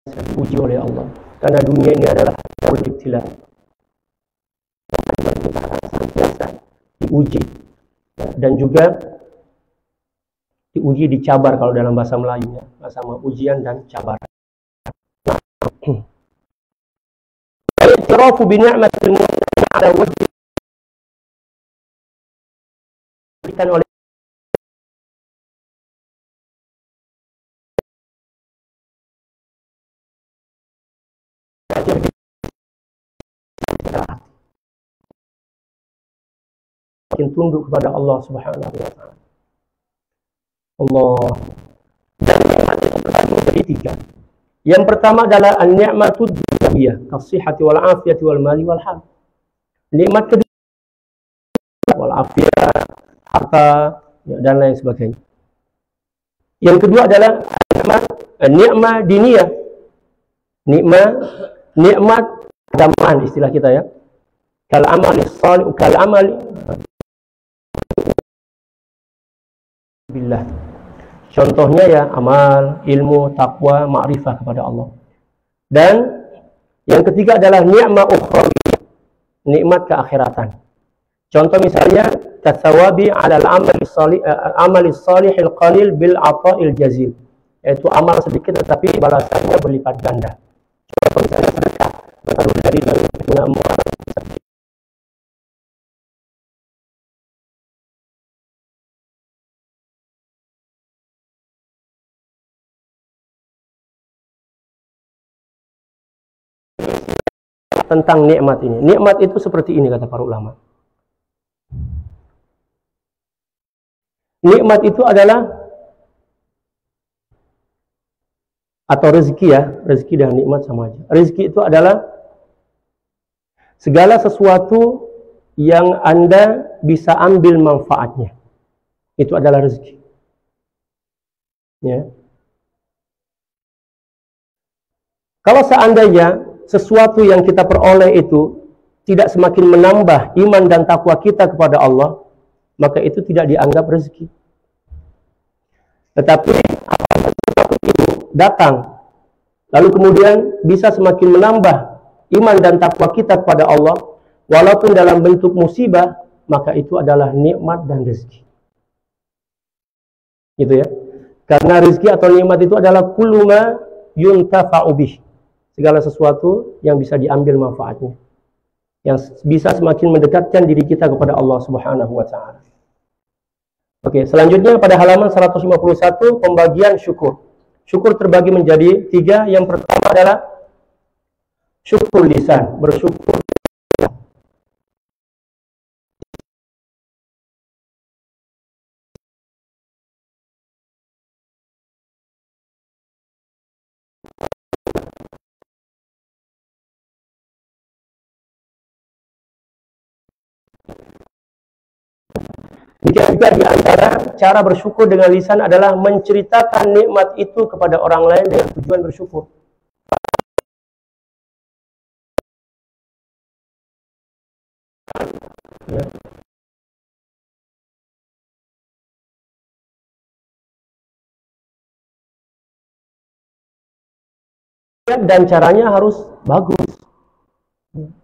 diuji oleh Allah. Karena dunia ini adalah ibtila. Kita senantiasa diuji dan juga diuji, dicabar kalau dalam bahasa Melayu ya, sama ujian dan cabar. I'tirafu bi ni'matil mu'min 'ala wajhi diberikan oleh makin tunduk kepada Allah Subhanahu wa ta'ala. Allah. Dan nikmat itu terbagi menjadi 3. Yang pertama adalah an-ni'matud dunyawiyah, kas-sihhati wal 'afiyati wal mali wal hal. Nikmat kedua wal afiyah, harta dan lain sebagainya. Yang kedua adalah nikmat diniyah. Nikmat agamaan istilah kita ya. Kal amali shalih, kal amali billah. Contohnya ya amal, ilmu, takwa, ma'rifah kepada Allah. Dan yang ketiga adalah ni'mah ukhrawiyah, nikmat keakhiratan. Contoh misalnya katsawabi 'alal amali shalihil qalil bil 'ata'il jazil, yaitu amal sedikit tetapi balasannya berlipat ganda. Contoh misalnya sedekah, kalau dari guna moral tentang nikmat ini. Nikmat itu seperti ini kata para ulama. Nikmat itu adalah atau rezeki ya, rezeki dan nikmat sama aja. Rezeki itu adalah segala sesuatu yang Anda bisa ambil manfaatnya. Itu adalah rezeki. Ya. Kalau seandainya sesuatu yang kita peroleh itu tidak semakin menambah iman dan takwa kita kepada Allah, maka itu tidak dianggap rezeki. Tetapi apabila sesuatu itu datang, lalu kemudian bisa semakin menambah iman dan takwa kita kepada Allah, walaupun dalam bentuk musibah, maka itu adalah nikmat dan rezeki. Gitu ya. Karena rezeki atau nikmat itu adalah kullu ma yuntafa'u bih. Segala sesuatu yang bisa diambil manfaatnya, yang bisa semakin mendekatkan diri kita kepada Allah Subhanahu wa ta'ala. Oke, selanjutnya pada halaman 151 pembagian syukur. Syukur terbagi menjadi 3. Yang pertama adalah syukur lisan, bersyukur. Juga di antara cara bersyukur dengan lisan adalah menceritakan nikmat itu kepada orang lain dengan tujuan bersyukur. Ya. Dan caranya harus bagus.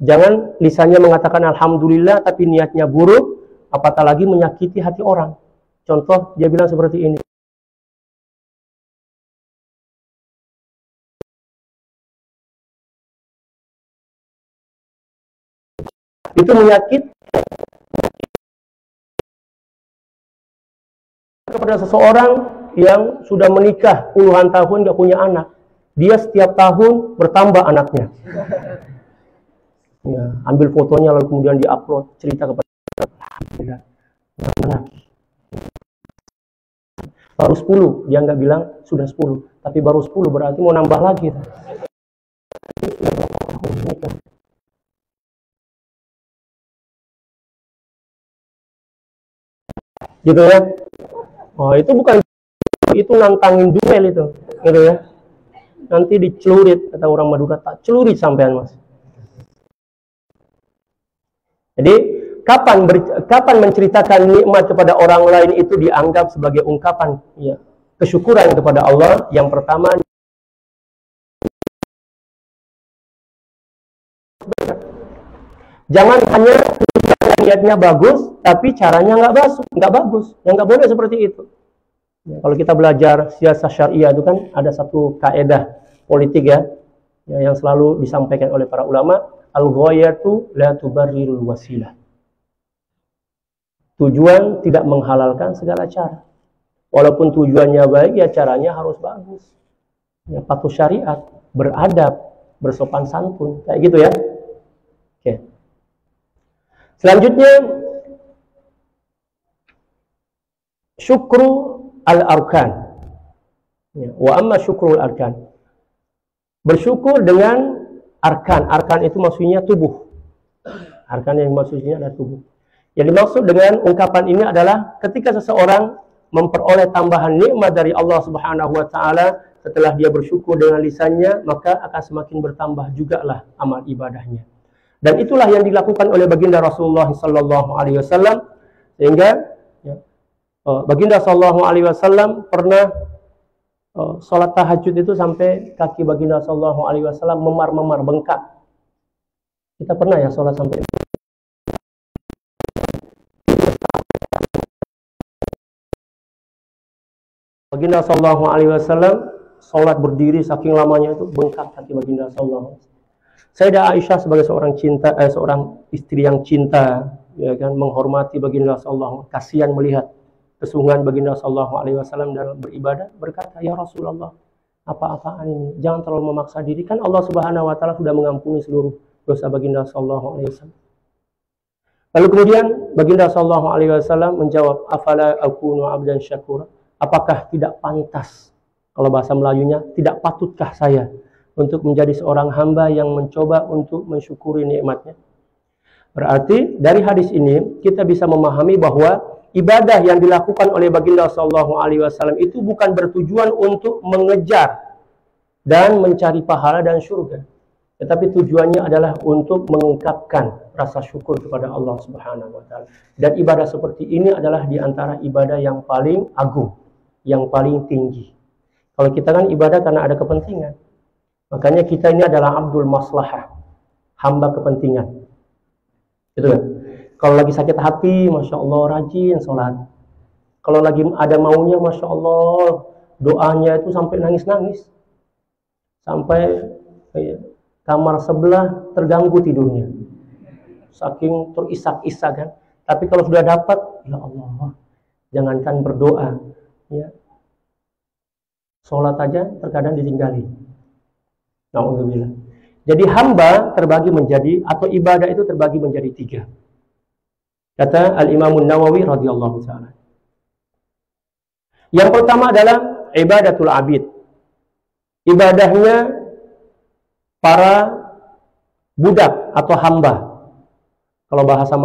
Jangan lisannya mengatakan alhamdulillah tapi niatnya buruk, apatah lagi menyakiti hati orang. Contoh, dia bilang seperti ini. Itu menyakit kepada seseorang yang sudah menikah puluhan tahun gak punya anak. Dia setiap tahun bertambah anaknya. Ya, ambil fotonya lalu kemudian diupload, cerita kepada laki. Baru 10, dia nggak bilang sudah 10, tapi baru 10 berarti mau nambah lagi. Gitu ya. Oh, itu bukan, itu nantangin duel itu, gitu ya. Nanti dicelurit, kata orang Madura, tak celurit sampean mas. Jadi kapan menceritakan nikmat kepada orang lain itu dianggap sebagai ungkapan ya, kesyukuran kepada Allah. Yang pertama Jangan hanya niatnya bagus, tapi caranya nggak bagus. Yang nggak boleh seperti itu. Ya, kalau kita belajar siasat syariah itu kan ada satu kaidah politik ya, yang selalu disampaikan oleh para ulama, al-ghayatu la tubarrirul wasilah. Tujuan tidak menghalalkan segala cara. Walaupun tujuannya baik, ya caranya harus bagus. Ya, patuh syariat, beradab, bersopan santun, kayak gitu ya. Oke. Selanjutnya, syukru al-arkan. Ya, wa amma syukrul arkan. Bersyukur dengan arkan. Arkan itu maksudnya tubuh. Arkan yang maksudnya adalah tubuh. Yang dimaksud dengan ungkapan ini adalah ketika seseorang memperoleh tambahan nikmat dari Allah Subhanahu wa taala, setelah dia bersyukur dengan lisannya, maka akan semakin bertambah jugalah amal ibadahnya. Dan itulah yang dilakukan oleh baginda Rasulullah sallallahu alaihi wasallam, sehingga ya, baginda sallallahu alaihi wasallam pernah sholat tahajud itu sampai kaki baginda sallallahu alaihi wasallam memar-memar, bengkak. Kita pernah ya sholat sampai baginda sallallahu alaihi wasallam sholat berdiri saking lamanya itu bengkak kaki baginda sallallahu alaihi wasallam. Sayyidah Aisyah sebagai seorang istri yang cinta, ya kan, menghormati baginda sallallahu alaihi wasallam, kasihan melihat kesungguhan baginda sallallahu alaihi wasallam dalam beribadah, berkata, "Ya Rasulullah, apa-apaan ini? Jangan terlalu memaksa diri, kan Allah Subhanahu wa taala sudah mengampuni seluruh dosa baginda sallallahu alaihi wasallam." Lalu kemudian baginda sallallahu alaihi wasallam menjawab, "Afala akunu 'abdan syakura?" Apakah tidak pantas, kalau bahasa Melayunya, tidak patutkah saya untuk menjadi seorang hamba yang mencoba untuk mensyukuri nikmatnya? Berarti dari hadis ini kita bisa memahami bahwa ibadah yang dilakukan oleh baginda sallallahu alaihi wasallam itu bukan bertujuan untuk mengejar dan mencari pahala dan surga, tetapi tujuannya adalah untuk mengungkapkan rasa syukur kepada Allah Subhanahu wa taala. Dan ibadah seperti ini adalah di antara ibadah yang paling agung, yang paling tinggi. Kalau kita kan ibadah karena ada kepentingan. Makanya kita ini adalah abdul maslahah, hamba kepentingan. Gitu kan? Kalau lagi sakit hati, Masya Allah rajin sholat. Kalau lagi ada maunya, Masya Allah, doanya itu sampai nangis-nangis. Sampai kamar sebelah terganggu tidurnya. Saking terisak-isak kan. Tapi kalau sudah dapat, ya Allah, jangankan berdoa, ya, sholat aja terkadang ditinggali. Na'udzubillah. Jadi hamba terbagi menjadi, atau ibadah itu terbagi menjadi 3. Kata Al-Imam Nawawi radhiyallahu ta'ala. Yang pertama adalah ibadatul abid. Ibadahnya para budak atau hamba. Kalau bahasa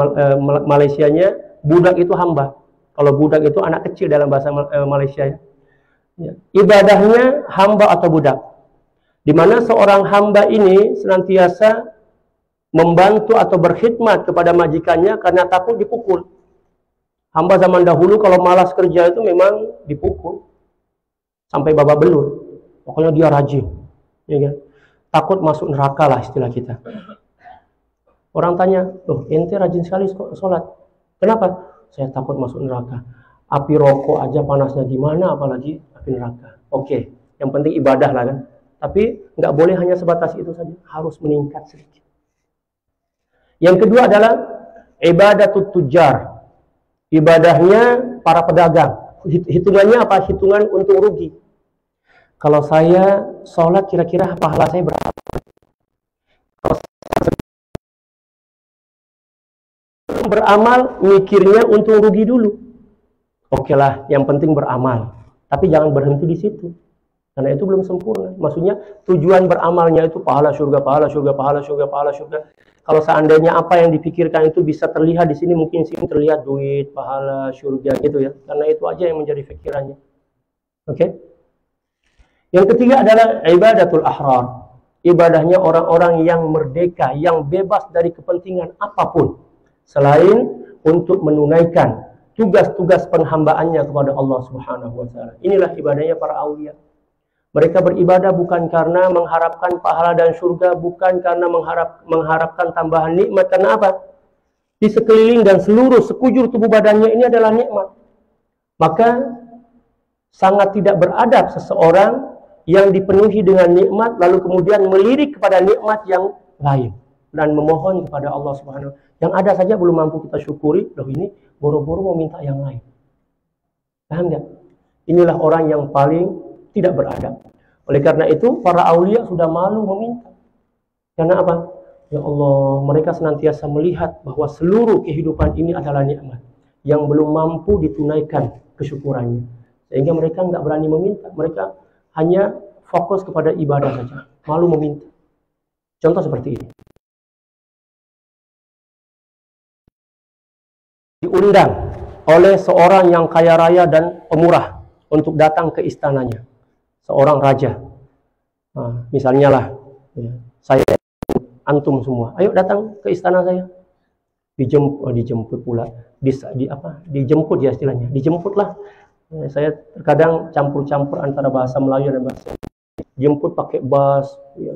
Malaysianya, budak itu hamba. Kalau budak itu anak kecil dalam bahasa Malaysia. Ya. Ibadahnya hamba atau budak. Di mana seorang hamba ini senantiasa membantu atau berkhidmat kepada majikannya karena takut dipukul. Hamba zaman dahulu kalau malas kerja itu memang dipukul sampai babak belur. Pokoknya dia rajin, ya kan? Takut masuk neraka lah istilah kita. Orang tanya, "Loh, ente rajin sekali sholat. Kenapa?" "Saya takut masuk neraka. Api rokok aja panasnya gimana, apalagi api neraka." Oke, yang penting ibadah lah kan. Tapi nggak boleh hanya sebatas itu saja, harus meningkat sedikit. Yang kedua adalah ibadatut tujar. Ibadahnya para pedagang. Hitungannya apa? Hitungan untung rugi. Kalau saya sholat kira-kira pahala saya berapa? Kalau beramal mikirnya untung rugi dulu. Oke lah, yang penting beramal. Tapi jangan berhenti di situ. Karena itu belum sempurna. Maksudnya tujuan beramalnya itu pahala surga, pahala surga, pahala surga, pahala surga. Kalau seandainya apa yang dipikirkan itu bisa terlihat di sini, mungkin sini terlihat duit, pahala, surga gitu ya. Karena itu aja yang menjadi pikirannya. Oke? Yang ketiga adalah ibadatul ahrar. Ibadahnya orang-orang yang merdeka, yang bebas dari kepentingan apapun selain untuk menunaikan tugas-tugas penghambaannya kepada Allah Subhanahu wa taala. Inilah ibadahnya para aulia. Mereka beribadah bukan karena mengharapkan pahala dan surga, bukan karena mengharapkan tambahan nikmat. Karena apa? Di sekeliling dan seluruh sekujur tubuh badannya ini adalah nikmat. Maka sangat tidak beradab seseorang yang dipenuhi dengan nikmat lalu kemudian melirik kepada nikmat yang lain dan memohon kepada Allah Subhanahu wa taala. Yang ada saja belum mampu kita syukuri, loh ini boro-boro mau minta yang lain. Paham enggak? Inilah orang yang paling tidak beradab. Oleh karena itu para aulia sudah malu meminta. Karena apa? Ya Allah, mereka senantiasa melihat bahwa seluruh kehidupan ini adalah nikmat yang belum mampu ditunaikan kesyukurannya. Sehingga mereka nggak berani meminta. Mereka hanya fokus kepada ibadah saja. Malu meminta. Contoh seperti ini. Diundang oleh seorang yang kaya raya dan pemurah untuk datang ke istananya. Seorang raja. Nah, misalnya lah, ya, saya antum semua, ayo datang ke istana saya. Dijemput pula. Dijemput ya istilahnya. Dijemputlah. Saya terkadang campur-campur antara bahasa Melayu dan bahasa jemput pakai bus, ya,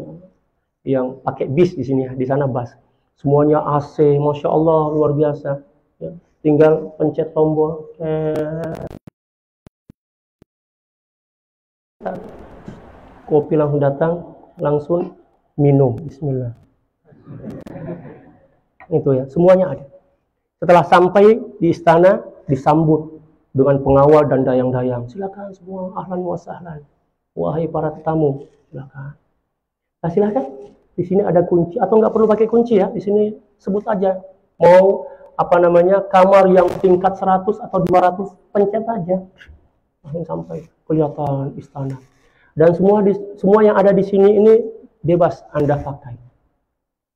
yang pakai bis di sini ya, di sana bus. Semuanya AC, masya Allah luar biasa. Ya, tinggal pencet tombol, kopi langsung datang, langsung minum. Bismillah. Itu ya, semuanya ada. Setelah sampai di istana, disambut dengan pengawal dan dayang-dayang. Silakan semua, ahlan wa sahlan. Wahai para tetamu, silakan. Nah, silakan. Di sini ada kunci atau nggak perlu pakai kunci ya. Di sini sebut aja. Mau kamar yang tingkat 100 atau 200, pencet aja. Langsung sampai kelihatan istana. Dan semua yang ada di sini ini bebas Anda pakai.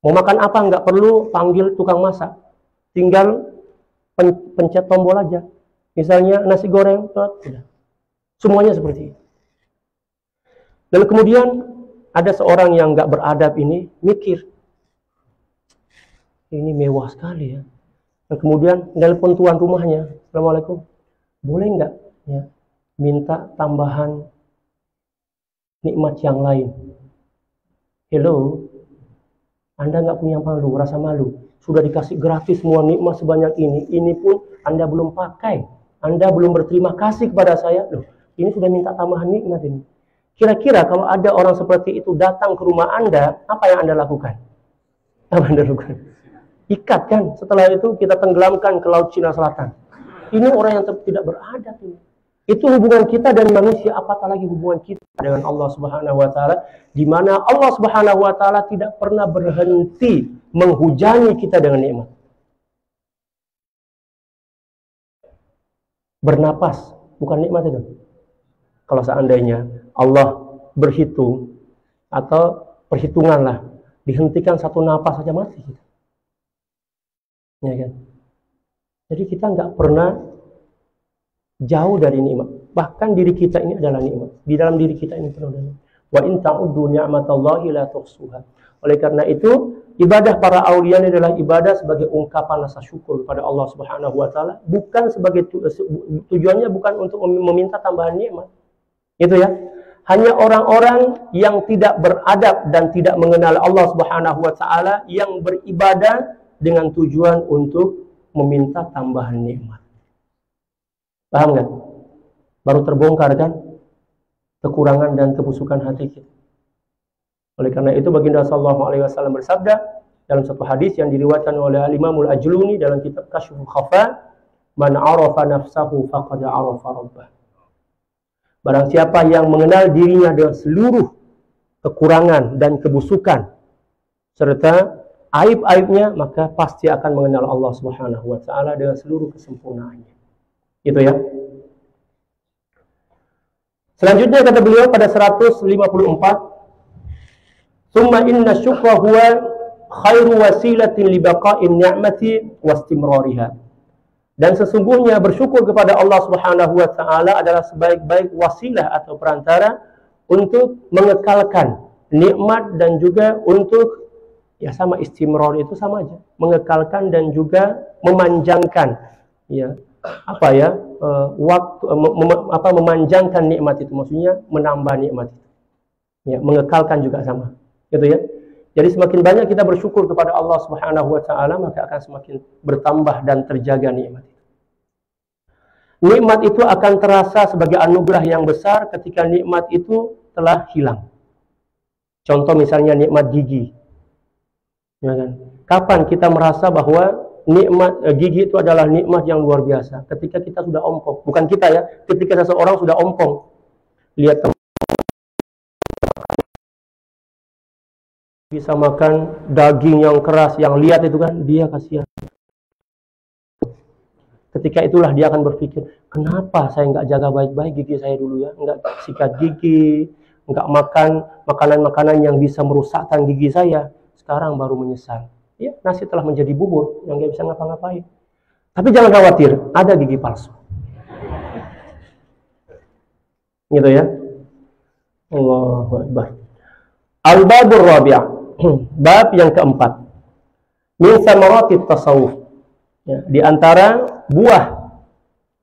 Mau makan apa nggak perlu panggil tukang masak. Tinggal pencet tombol aja. Misalnya nasi goreng, sudah. Semuanya seperti itu. Lalu kemudian ada seorang yang nggak beradab ini mikir, ini mewah sekali ya. Dan kemudian nelpon tuan rumahnya, Assalamualaikum, boleh nggak ya minta tambahan nikmat yang lain? Hello, Anda nggak punya malu, rasa malu. Sudah dikasih gratis semua nikmat sebanyak ini pun Anda belum pakai. Anda belum berterima kasih kepada saya. Loh, ini sudah minta tambahan nikmat ini. Kira-kira kalau ada orang seperti itu datang ke rumah Anda, apa yang Anda lakukan? Apa Anda lakukan? Ikat kan? Setelah itu kita tenggelamkan ke Laut Cina Selatan. Ini orang yang tidak beradab ini. Itu hubungan kita dan manusia, apatah lagi hubungan kita dengan Allah Subhanahu wa taala, di mana Allah Subhanahu wa taala tidak pernah berhenti menghujani kita dengan nikmat. Bernapas bukan nikmat itu. Kalau seandainya Allah berhitung atau perhitunganlah, dihentikan satu napas saja mati kita. Ya kan? Jadi kita nggak pernah jauh dari nikmat. Bahkan diri kita ini adalah nikmat. Di dalam diri kita ini penuh dengan nikmat. Wa in ta'uddu ni'matallahi la tuhsuha. Oleh karena itu, ibadah para aulia ini adalah ibadah sebagai ungkapan rasa syukur kepada Allah Subhanahu wa taala, bukan sebagai tujuannya bukan untuk meminta tambahan nikmat. Itu ya. Hanya orang-orang yang tidak beradab dan tidak mengenal Allah Subhanahu wa taala yang beribadah dengan tujuan untuk meminta tambahan nikmat. Paham nggak? Baru terbongkar kan kekurangan dan kebusukan hati kita. Oleh karena itu baginda sallallahu alaihi wasallam bersabda dalam satu hadis yang diriwayatkan oleh Al-Imam Al-Ajluni dalam kitab Kasyful Khafa, "Man 'arafa nafsahu faqad 'arafa rabbah." Barang siapa yang mengenal dirinya dengan seluruh kekurangan dan kebusukan serta aib-aibnya, maka pasti akan mengenal Allah Subhanahu wa taala dengan seluruh kesempurnaannya. Gitu ya. Selanjutnya kata beliau pada 154, "Tsumma inna syukra huwa khairu wasilatin li baqa'in ni'mati wa istimrariha." Dan sesungguhnya bersyukur kepada Allah Subhanahu wa taala adalah sebaik-baik wasilah atau perantara untuk mengekalkan nikmat dan juga untuk ya sama istimrar itu sama aja, mengekalkan dan juga memanjangkan ya waktu memanjangkan nikmat itu, maksudnya menambah nikmat itu. Ya, mengekalkan juga sama. Gitu ya. Jadi semakin banyak kita bersyukur kepada Allah Subhanahu wa taala, maka akan semakin bertambah dan terjaga nikmat. Nikmat itu akan terasa sebagai anugerah yang besar ketika nikmat itu telah hilang. Contoh misalnya nikmat gigi. Ya kan? Kapan kita merasa bahwa nikmat gigi itu adalah nikmat yang luar biasa? Ketika kita sudah ompong. Bukan kita ya, ketika seseorang sudah ompong. Lihat bisa makan daging yang keras, yang lihat itu kan, dia kasihan. Ketika itulah dia akan berpikir, kenapa saya nggak jaga baik-baik gigi saya dulu ya, nggak sikat gigi, nggak makan makanan-makanan yang bisa merusakkan gigi saya, sekarang baru menyesal. Ya, nasi telah menjadi bubur yang nggak bisa ngapa-ngapain. Tapi jangan khawatir, ada gigi palsu. Gitu ya. Allahu Akbar. Al-babur rabi'. Bab yang keempat. Min samaratit tasawuf. Ya, di antara buah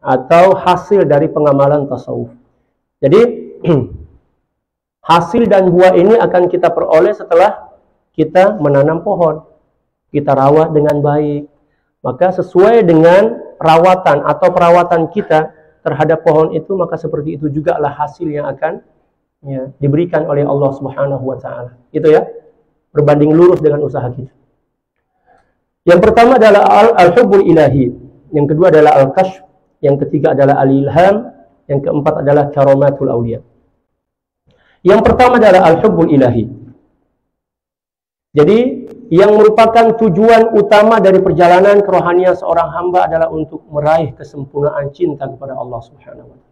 atau hasil dari pengamalan tasawuf. Jadi hasil dan buah ini akan kita peroleh setelah kita menanam pohon. Kita rawat dengan baik. Maka sesuai dengan rawatan atau perawatan kita terhadap pohon itu, maka seperti itu juga lah hasil yang akan diberikan oleh Allah Subhanahu wa taala. Itu ya. Berbanding lurus dengan usaha kita. Yang pertama adalah al-hubbul ilahi, yang kedua adalah al-kashf, yang ketiga adalah al-ilham, yang keempat adalah karamatul auliya. Yang pertama adalah al-hubbul ilahi. Jadi yang merupakan tujuan utama dari perjalanan kerohanian seorang hamba adalah untuk meraih kesempurnaan cinta kepada Allah Subhanahu wa taala.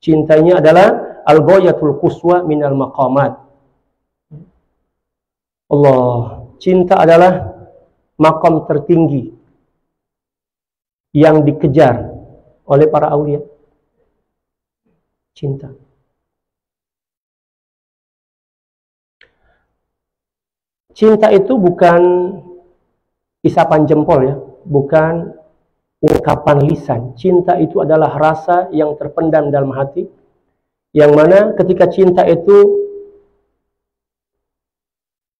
Cintanya adalah al-ghayatul quswa minal maqamat. Allah, cinta adalah makam tertinggi yang dikejar oleh para aulia. Cinta. Cinta itu bukan isapan jempol ya, bukan ungkapan lisan. Cinta itu adalah rasa yang terpendam dalam hati, yang mana ketika cinta itu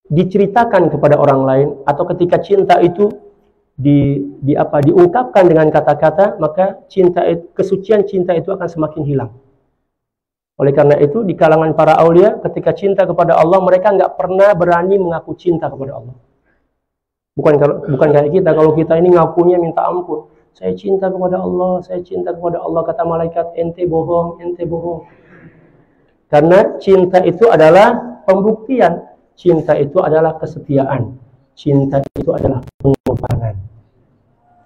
diceritakan kepada orang lain, atau ketika cinta itu diungkapkan dengan kata-kata, maka kesucian cinta itu akan semakin hilang. Oleh karena itu di kalangan para aulia, ketika cinta kepada Allah, mereka nggak pernah berani mengaku cinta kepada Allah. Bukan kayak kita. Kalau kita ini ngakunya minta ampun, saya cinta kepada Allah, saya cinta kepada Allah, kata malaikat, ente bohong, ente bohong. Karena cinta itu adalah pembuktian. Cinta itu adalah kesetiaan. Cinta itu adalah pengorbanan.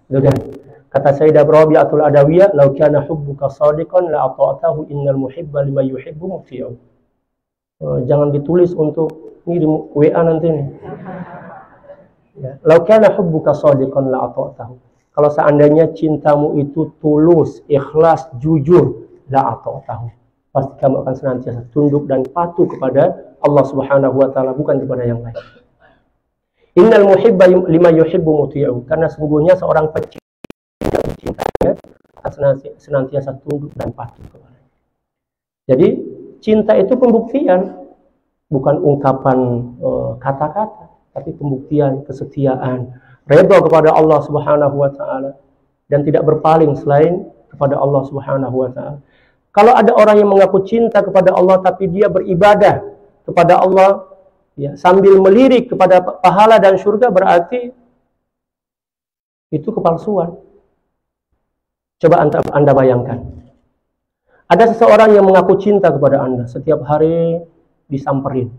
Gitu kan? Kata Sayyidah Rabi'atul Adawiyah, "Lau kana hubbuka shadiqan la ata'tahu innal muhibba liman yuhibbu muti'u." Jangan ditulis untuk ini di WA nanti nih. Ya, "Lau kana hubbuka shadiqan la ata'tahu." Kalau seandainya cintamu itu tulus, ikhlas, jujur, la ata'tahu. Pasti kamu akan senantiasa tunduk dan patuh kepada Allah Subhanahu wa taala, bukan kepada yang lain. Innal muhibba lima yuhibbu muti'u. Karena sungguhnya seorang pecinta cintanya akan senantiasa tunduk dan patuh kepada. Jadi cinta itu pembuktian, bukan ungkapan kata-kata, tapi pembuktian kesetiaan, redha kepada Allah Subhanahu wa taala, dan tidak berpaling selain kepada Allah Subhanahu wa taala. Kalau ada orang yang mengaku cinta kepada Allah tapi dia beribadah kepada Allah ya, sambil melirik kepada pahala dan surga, berarti itu kepalsuan. Coba anda bayangkan. Ada seseorang yang mengaku cinta kepada Anda, setiap hari disamperin,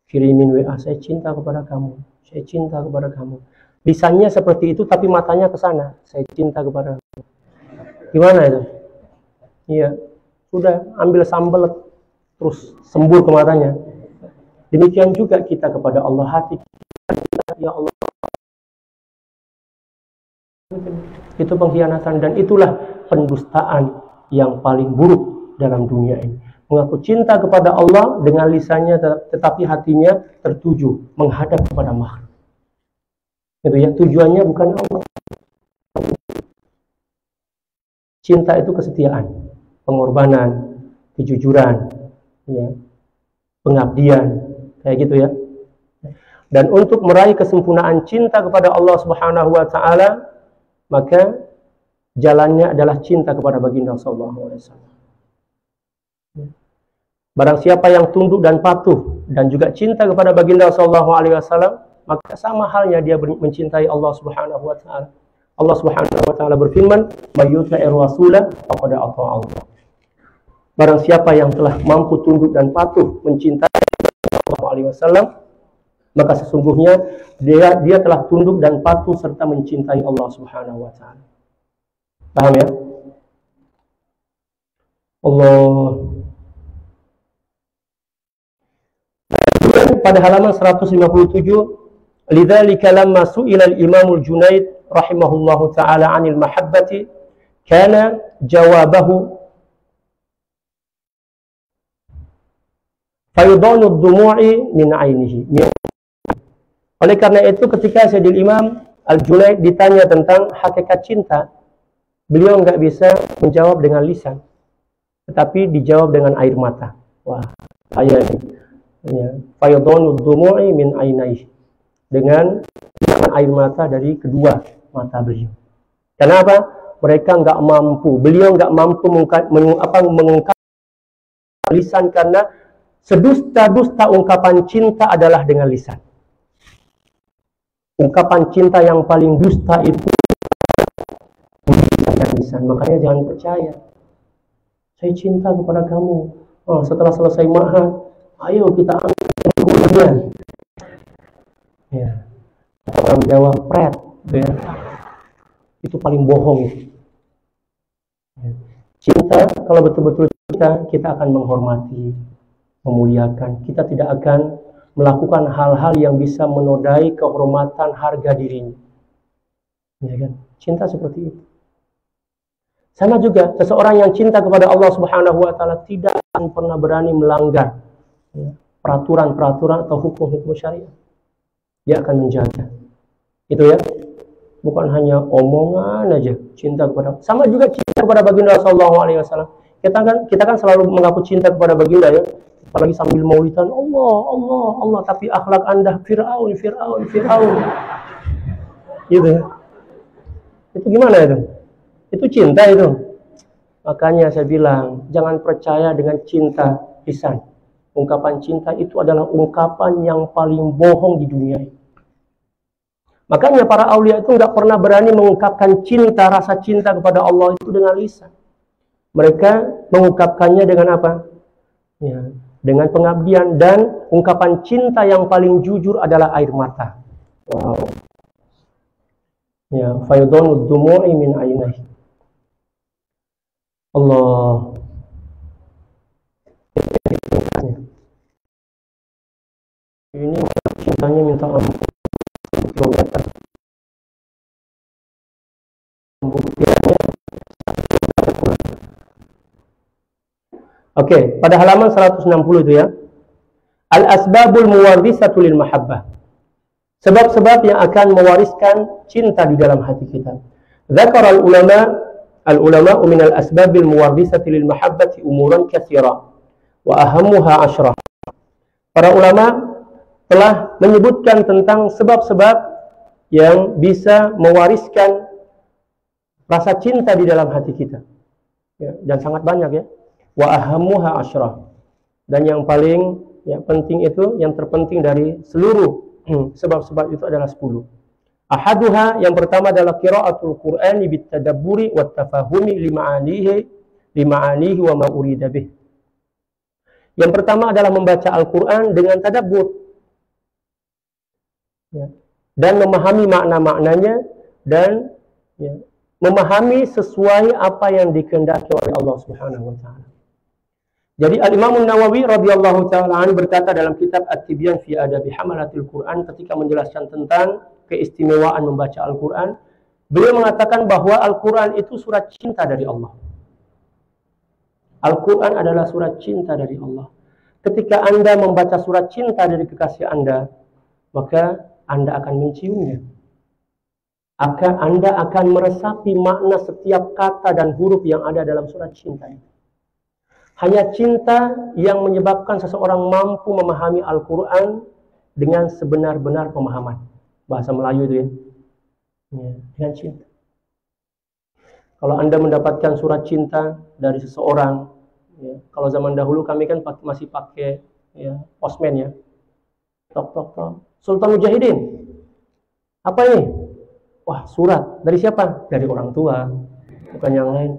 kirimin WA, saya cinta kepada kamu, saya cinta kepada kamu. Lisannya seperti itu tapi matanya ke sana, saya cinta kepada kamu. Gimana itu? Iya. Sudah ambil sambal terus sembur ke matanya. Demikian juga kita kepada Allah, hati kita, ya Allah, itu pengkhianatan, dan itulah pendustaan yang paling buruk dalam dunia ini. Mengaku cinta kepada Allah dengan lisannya, tetapi hatinya tertuju menghadap kepada makhluk. Itu ya, tujuannya bukan Allah. Cinta itu kesetiaan, pengorbanan, kejujuran, ya. pengabdian, kayak gitu ya. Dan untuk meraih kesempurnaan cinta kepada Allah Subhanahu wa taala, maka jalannya adalah cinta kepada baginda sallallahu alaihi wasallam. Barang siapa yang tunduk dan patuh dan juga cinta kepada baginda sallallahu alaihi wasallam, maka sama halnya dia mencintai Allah Subhanahu wa taala. Allah Subhanahu wa taala berfirman, "May yuti'ir rasula faqad ata'a Allah." Barang siapa yang telah mampu tunduk dan patuh mencintai Allah sallallahu alaihi wasallam, maka sesungguhnya dia telah tunduk dan patuh serta mencintai Allah Subhanahu wa taala. Paham ya? Allah. Pada halaman 157, lidzalika lamma su'ila al-Imam al-Junaid rahimahullahu taala 'anil mahabbati kana jawabahu faydanu ad-dumu'i min 'ainihi. Oleh karena itu ketika Sayyidil Imam Al-Junaid ditanya tentang hakikat cinta, beliau enggak bisa menjawab dengan lisan, tetapi dijawab dengan air mata. Wah, ayat ini. Ya, faydanu ad-dumu'i min 'ainaihi. Dengan air mata dari kedua mata beliau. Kenapa? Mereka enggak mampu, beliau enggak mampu mengungkap lisan karena sedusta-dusta ungkapan cinta adalah dengan lisan. Ungkapan cinta yang paling dusta itu dengan lisan. Makanya jangan percaya. Saya cinta kepada kamu. Oh, setelah selesai ma'had, ayo kita ambil. Ya. Orang Jawa pret, ya. Itu paling bohong. Ya. Cinta, kalau betul-betul cinta, kita akan menghormati, memuliakan. Kita tidak akan melakukan hal-hal yang bisa menodai kehormatan harga dirinya. Ya kan? Cinta seperti itu. Sama juga, seseorang yang cinta kepada Allah Subhanahu wa taala tidak akan pernah berani melanggar peraturan-peraturan atau hukum-hukum syariat. Dia akan menjaga. Itu ya. Bukan hanya omongan aja cinta kepada. Sama juga cinta kepada baginda sallallahu alaihi wasallam. Kita kan selalu mengaku cinta kepada baginda ya. Apalagi sambil maulidan Allah, Allah, Allah, tapi akhlak Anda Fir'aun. Gitu ya. Itu gimana itu? Itu cinta itu. Makanya saya bilang, jangan percaya dengan cinta lisan. Ungkapan cinta itu adalah ungkapan yang paling bohong di dunia ini. Makanya para aulia itu nggak pernah berani mengungkapkan cinta, rasa cinta kepada Allah itu dengan lisan. Mereka mengungkapkannya dengan apa? Ya, dengan pengabdian, dan ungkapan cinta yang paling jujur adalah air mata. Wow. Ya, faydanu ad-dumu'i min 'ainaihi. Allah. Ini cintanya minta ampun. Oke, pada halaman 160 itu ya. Al-asbabul muwarrisatu lil mahabbah. Sebab-sebab yang akan mewariskan cinta di dalam hati kita. Dzakara al-ulama min al-asbabil muwarrisati lil mahabbati umuran katsira wa ahammuha 10. Para ulama telah menyebutkan tentang sebab-sebab yang bisa mewariskan rasa cinta di dalam hati kita. Ya, dan sangat banyak ya. Wa ahammuha 10. Dan yang paling penting itu, yang terpenting dari seluruh sebab-sebab itu adalah 10. Ahaduha, yang pertama adalah qiraatul Qur'ani bitadabburi wat tafahumi lima'anihi wa ma urida bih. Yang pertama adalah membaca Al-Qur'an dengan tadabbur. Ya. Dan memahami makna-maknanya dan memahami sesuai apa yang dikehendaki oleh Allah Subhanahu wa taala. Jadi Al-Imam An-Nawawi radhiyallahu taala anhu berkata dalam kitab At-Tibyan fi Adabi Hamalatil Quran ketika menjelaskan tentang keistimewaan membaca Al-Quran, beliau mengatakan bahwa Al-Quran itu surat cinta dari Allah. Al-Quran adalah surat cinta dari Allah. Ketika Anda membaca surat cinta dari kekasih Anda, maka Anda akan menciumnya. Anda akan meresapi makna setiap kata dan huruf yang ada dalam surat cinta itu. Hanya cinta yang menyebabkan seseorang mampu memahami Al-Quran dengan sebenar-benar pemahaman. Bahasa Melayu itu ya. Dengan cinta. Kalau Anda mendapatkan surat cinta dari seseorang, ya, kalau zaman dahulu kami kan masih pakai ya, postman ya. Tok tok tok. Sultan Mujahidin. Apa ini? Wah, surat. Dari siapa? Dari orang tua. Bukan yang lain.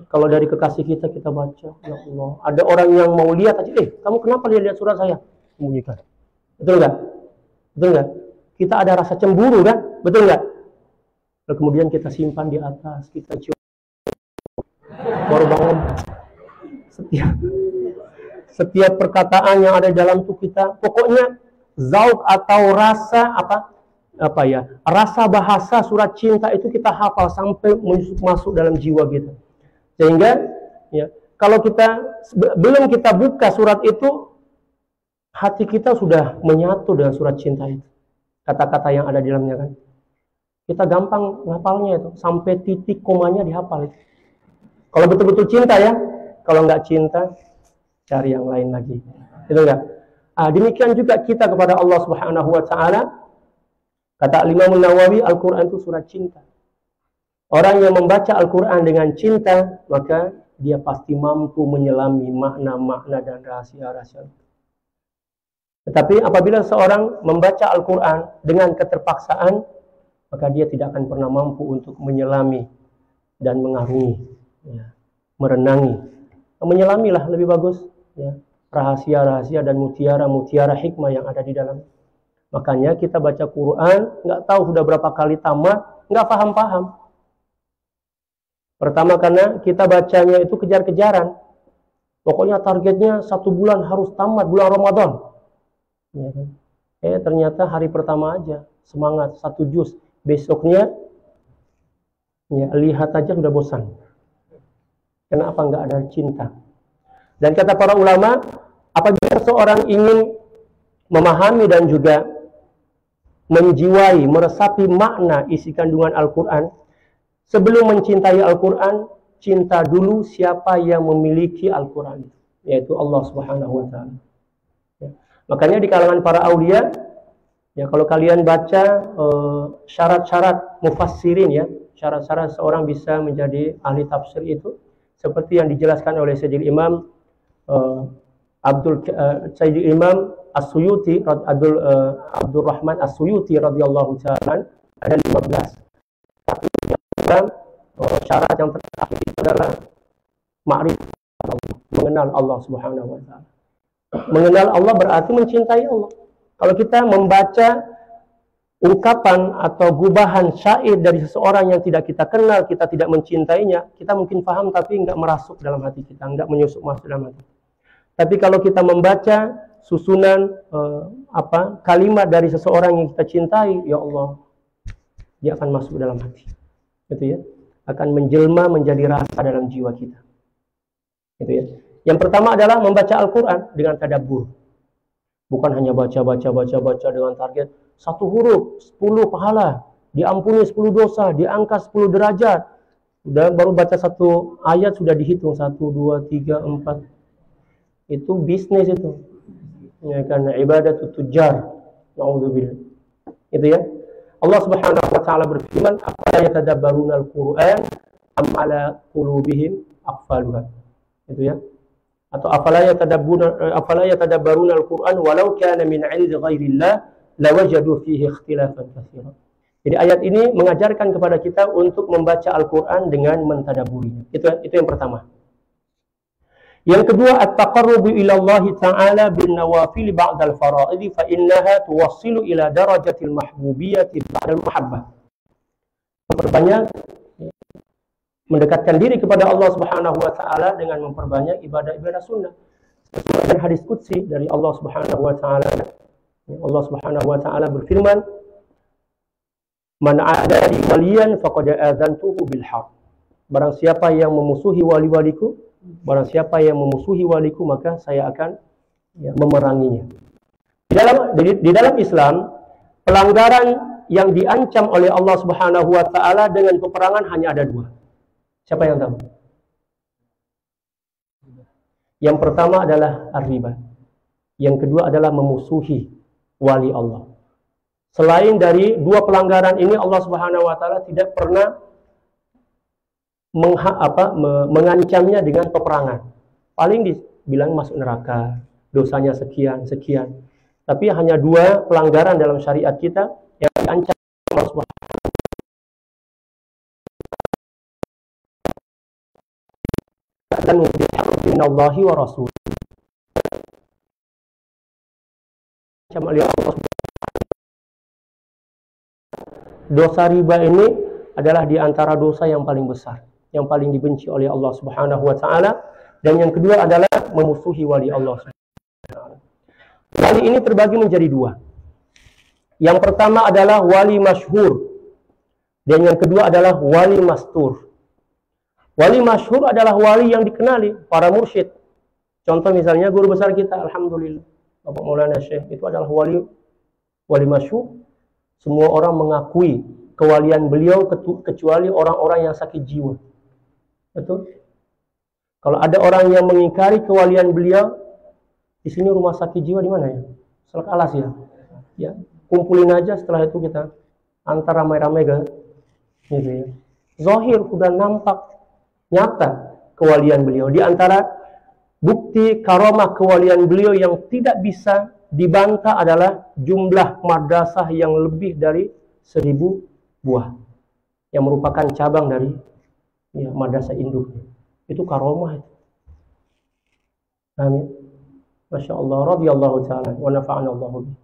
Kalau dari kekasih kita baca, ya Allah. Ada orang yang mau lihat aja, kamu kenapa lihat surat saya? Sembunyikan. Betul nggak? Betul nggak? Kita ada rasa cemburu kan? Betul nggak? Lalu kemudian kita simpan di atas, kita cium. Baru bangun. Setiap perkataan yang ada dalam tubuh kita, pokoknya zauk atau rasa rasa bahasa surat cinta itu kita hafal sampai masuk dalam jiwa kita. Sehingga ya, kalau belum kita buka surat itu, hati kita sudah menyatu dengan surat cinta itu. Kata-kata yang ada di dalamnya kan. Kita gampang ngapalnya itu, sampai titik komanya dihafal itu. Kalau betul-betul cinta ya, kalau nggak cinta, cari yang lain lagi. Itu enggak? Demikian juga kita kepada Allah Subhanahu wa taala. Kata Imam Nawawi, Al-Quran itu surat cinta. Orang yang membaca Al-Quran dengan cinta, maka dia pasti mampu menyelami makna-makna dan rahasia-rahasia. Tetapi apabila seorang membaca Al-Quran dengan keterpaksaan, maka dia tidak akan pernah mampu untuk menyelami dan mengarungi, ya, merenangi. Menyelamilah lebih bagus, ya, rahasia-rahasia dan mutiara-mutiara hikmah yang ada di dalam. Makanya kita baca Quran, nggak tahu sudah berapa kali tamat, nggak paham-paham. Pertama karena kita bacanya itu kejar-kejaran. Pokoknya targetnya 1 bulan harus tamat, bulan Ramadan. Ya kan? Ternyata hari pertama aja, semangat, 1 juz. Besoknya, ya, lihat aja sudah bosan. Kenapa nggak ada cinta? Dan kata para ulama, apabila seorang ingin memahami dan juga menjiwai, meresapi makna isi kandungan Al-Quran, sebelum mencintai Al-Quran, cinta dulu siapa yang memiliki Al-Quran, yaitu Allah Subhanahu wa taala. Ya. Makanya di kalangan para aulia, ya, kalau kalian baca syarat-syarat mufassirin, ya, syarat-syarat seorang bisa menjadi ahli tafsir itu seperti yang dijelaskan oleh Sayyidil Imam Sayyidil Imam As-Suyuti, Abdurrahman As-Suyuti radhiyallahu ta'ala, ada 15. Syarat yang terakhir adalah ma'rifat Allah, mengenal Allah Subhanahu wa taala. Mengenal Allah berarti mencintai Allah. Kalau kita membaca ungkapan atau gubahan syair dari seseorang yang tidak kita kenal, kita tidak mencintainya, kita mungkin paham tapi nggak merasuk dalam hati kita, nggak menyusup masuk dalam hati. Tapi kalau kita membaca susunan kalimat dari seseorang yang kita cintai, ya Allah, dia akan masuk dalam hati. Gitu ya. Akan menjelma menjadi rasa dalam jiwa kita. Gitu ya. Yang pertama adalah membaca Al-Quran dengan tadabbur. Bukan hanya baca dengan target 1 huruf 10 pahala, diampuni 10 dosa, diangkat 10 derajat. Udah baru baca 1 ayat sudah dihitung 1 2 3 4. Itu bisnis itu. Ya, karena ibadah tujar. Nauzubillah. Itu ya. Allah Subhanahu wa taala berfirman, "Afala yatadabbaruna al-Qur'an am ala qulubihim aqfaluha." Itu ya. Atau afala yatadabbaruna al-Qur'an walau kana min 'indi ghairillah lawajadu fihi ikhtilafan katsiran. Jadi ayat ini mengajarkan kepada kita untuk membaca Al-Qur'an dengan mentadabburinya. Itu yang pertama. Yang kedua, at-taqarrubu ila Allah Ta'ala bin nawafil ba'dal fara'id fa innaha tuwassilu ila darajatil mahbubiyyati ba'dal mahabbah. Memperbanyak mendekatkan diri kepada Allah Subhanahu wa taala dengan memperbanyak ibadah-ibadah sunnah. Sesuai dengan hadis qudsi dari Allah Subhanahu wa taala. Allah Subhanahu wa taala berfirman, "Man 'ada li waliyan faqad adzantuhu bil harb." Barang siapa yang memusuhi wali-waliku, barang siapa yang memusuhi waliku, maka saya akan memeranginya. Di dalam Islam, pelanggaran yang diancam oleh Allah Subhanahu wa taala dengan peperangan hanya ada 2. Siapa yang tahu? Yang pertama adalah ar-riba. Yang kedua adalah memusuhi wali Allah. Selain dari dua pelanggaran ini, Allah Subhanahu wa taala tidak pernah mengancamnya dengan peperangan. Paling dibilang masuk neraka, dosanya sekian, sekian. Tapi hanya dua pelanggaran dalam syariat kita yang diancam Allah Subhanahu wa taala dan minallahi wa rasul. Dosa riba ini adalah di antara dosa yang paling besar, yang paling dibenci oleh Allah Subhanahu wa taala, dan yang kedua adalah memusuhi wali Allah Subhanahu wa taala. Wali ini terbagi menjadi dua. Yang pertama adalah wali masyhur, dan yang kedua adalah wali mastur. Wali masyhur adalah wali yang dikenali para mursyid. Contoh misalnya guru besar kita, alhamdulillah, Bapak Maulana Syekh, itu adalah wali masyhur. Semua orang mengakui kewalian beliau kecuali orang-orang yang sakit jiwa. Betul? Kalau ada orang yang mengingkari kewalian beliau, di sini rumah sakit jiwa di mana ya? Selak Alas ya. Ya, kumpulin aja, setelah itu kita antar ramai-ramai ke gitu ya. Zahir sudah nampak nyata kewalian beliau. Di antara bukti karamah kewalian beliau yang tidak bisa dibantah adalah jumlah madrasah yang lebih dari 1000 buah yang merupakan cabang dari ya, madrasah induk. Itu karamah itu. Amin. Masya Allah, radhiyallahu ta'ala wa nafa'ana Allahu bihi.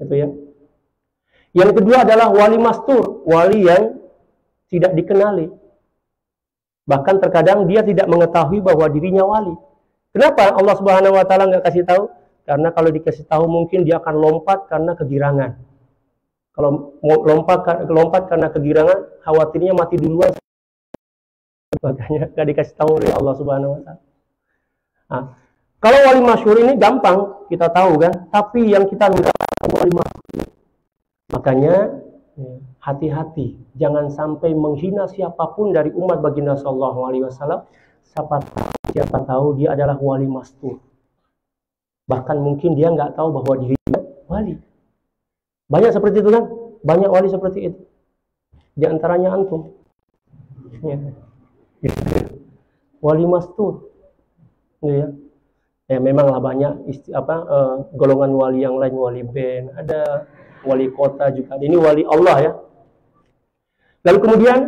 Itu ya. Yang kedua adalah wali mastur, wali yang tidak dikenali. Bahkan terkadang dia tidak mengetahui bahwa dirinya wali. Kenapa Allah Subhanahu wa taala nggak kasih tahu? Karena kalau dikasih tahu mungkin dia akan lompat karena kegirangan. Kalau mau lompat karena kegirangan, khawatirnya mati duluan. Makanya nggak dikasih tahu oleh Allah Subhanahu wa taala. Nah, kalau wali masyhur ini gampang kita tahu kan, tapi yang kita nggak tahu wali masyhur. Makanya hati-hati, jangan sampai menghina siapapun dari umat baginda sallallahu alaihi wasallam. Siapa tahu dia adalah wali mastur. Bahkan mungkin dia nggak tahu bahwa dirinya wali. Banyak seperti itu kan? Banyak wali seperti itu. Di antaranya antum. Ya. Wali mastur. Ya. Ya memanglah banyak golongan wali yang lain, wali band, ada wali kota juga. Ini wali Allah ya. Lalu kemudian